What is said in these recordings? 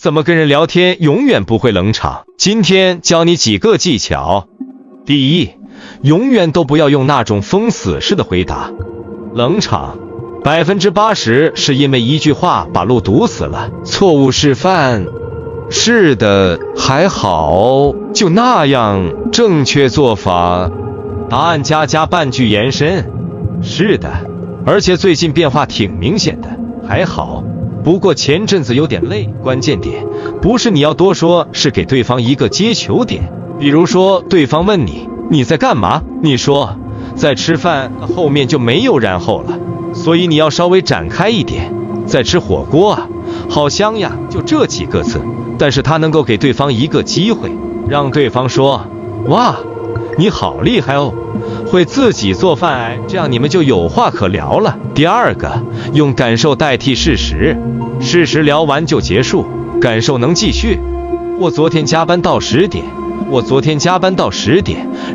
怎麼跟人聊天永遠不会冷場。今天教你幾個技巧。第一，永遠都不要用那種封死式的回答。冷场80%是因為一句話把路堵死了。錯誤示範。是的，還好，就那樣。正確做法。答案加半句延伸。是的，而且最近变化挺明顯的。還好，不過前陣子有點累。關鍵點不是你要多說，是給對方一個接球點。比如說對方問你在幹嘛，你說在吃飯，後面就沒有然後了。所以你要稍微展開一點，在吃火鍋啊，好香呀，就這幾個字。但是他能夠給對方一個機會，讓對方說，哇，你好厲害哦，會自己做飯哎，這樣你們就有話可聊了。第二個，用感受代替事實，事實聊完就結束，感受能繼續。我昨天加班到10點，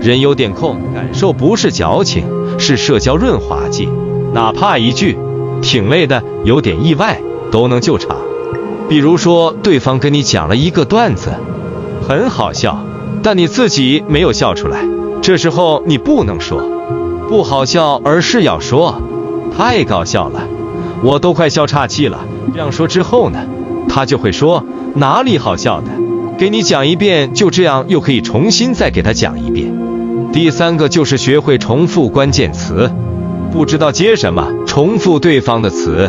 人有點空。感受不是矯情，是社交潤滑劑，哪怕一句挺累的，有點意外，都能救場。比如說对方跟你講了一個段子，很好笑，但你自己沒有笑出來，這時候你不能說不好笑，而是要說太搞笑了，我都快笑岔氣了。這樣說之後呢，他就會說哪裡好笑的，給你講一遍，就這樣又可以重新再給他講一遍。第三個就是學會重複關鍵詞，不知道接什麼，重複对方的詞。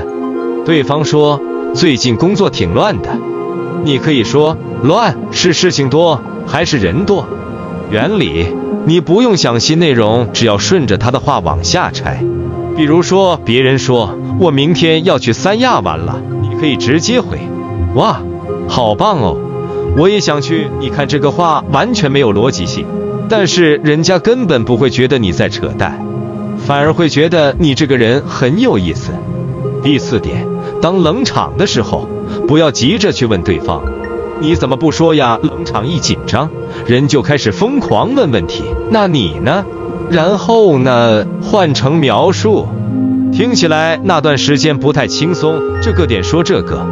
對方說最近工作挺亂的，你可以說亂是事情多還是人多。原理你不用想新內容，只要順着他的話往下拆。比如說別人說我明天要去三亞玩了，你可以直接回哇，好棒哦，我也想去。你看這個話完全沒有邏輯性，但是人家根本不會覺得你在扯淡，反而會覺得你这個人很有意思。第四點，當冷場的時候，不要急着去問對方你怎麼不說呀。冷場一緊張，人就開始瘋狂問問題，那你呢？然後呢？換成描述，聽起來那段時間不太輕鬆，這個點說這個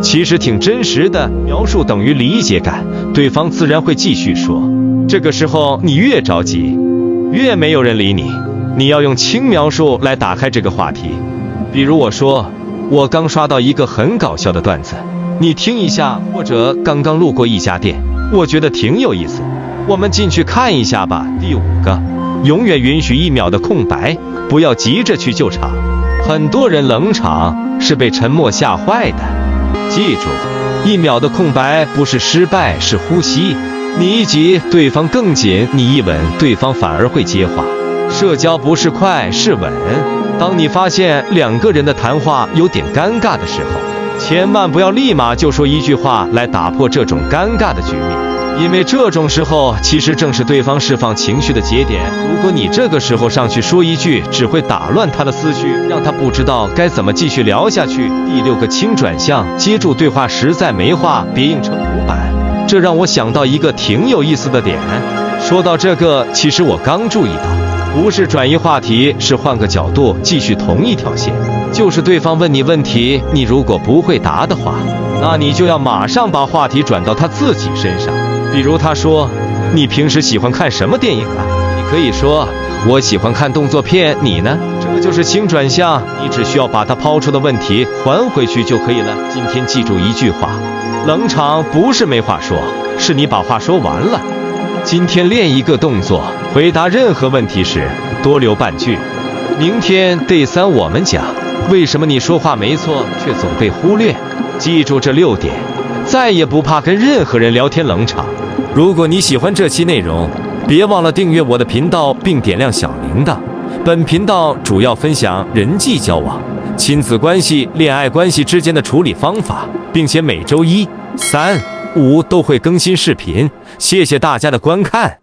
其實挺真實的。描述等於理解感，對方自然會繼續說。這個時候你越着急，越沒有人理你，你要用輕描述來打開這個話題。比如我說我剛刷到一個很搞笑的段子，你聽一下，或者剛剛路過一家店，我覺得挺有意思，我們進去看一下吧。第五個，永遠允許1秒的空白，不要急着去救場。很多人冷場是被沉默嚇壞的，記住，1秒的空白不是失敗，是呼吸。你一急，對方更緊；你一穩，对方反而會接話。社交不是快，是穩。當你發現兩個人的談話有點尷尬的時候，千萬不要立馬就說一句話來打破這種尷尬的局面，因為這種時候其實正是對方釋放情緒的節點。如果你這個時候上去說一句，只會打亂他的思緒，讓他不知道該怎麼繼續聊下去。第6個，輕轉向，接住對話，實在沒話，別硬撐古板。這讓我想到一個挺有意思的點。說到這個，其實我剛注意到，不是轉移話題，是換個角度繼續同一條線。就是對方問你問題，你如果不會答的話，那你就要馬上把話題轉到他自己身上。比如他說你平時喜歡看什麼電影啊？你可以說我喜歡看動作片，你呢？這就是輕轉向，你只需要把他拋出的問題還回去就可以了。今天記住一句話，冷場不是沒話說，是你把話說完了。今天練一個動作，回答任何問題時多留半句。明天 Day 3我們講為什麼你說話沒錯卻總被忽略。記住這6點，再也不怕跟任何人聊天冷場。如果你喜歡這期內容，別忘了訂閱我的頻道並點亮小鈴鐺。本頻道主要分享人際交往、親子關係、戀愛關係之間的處理方法，並且每周1、3、5都會更新視頻。謝謝大家的觀看。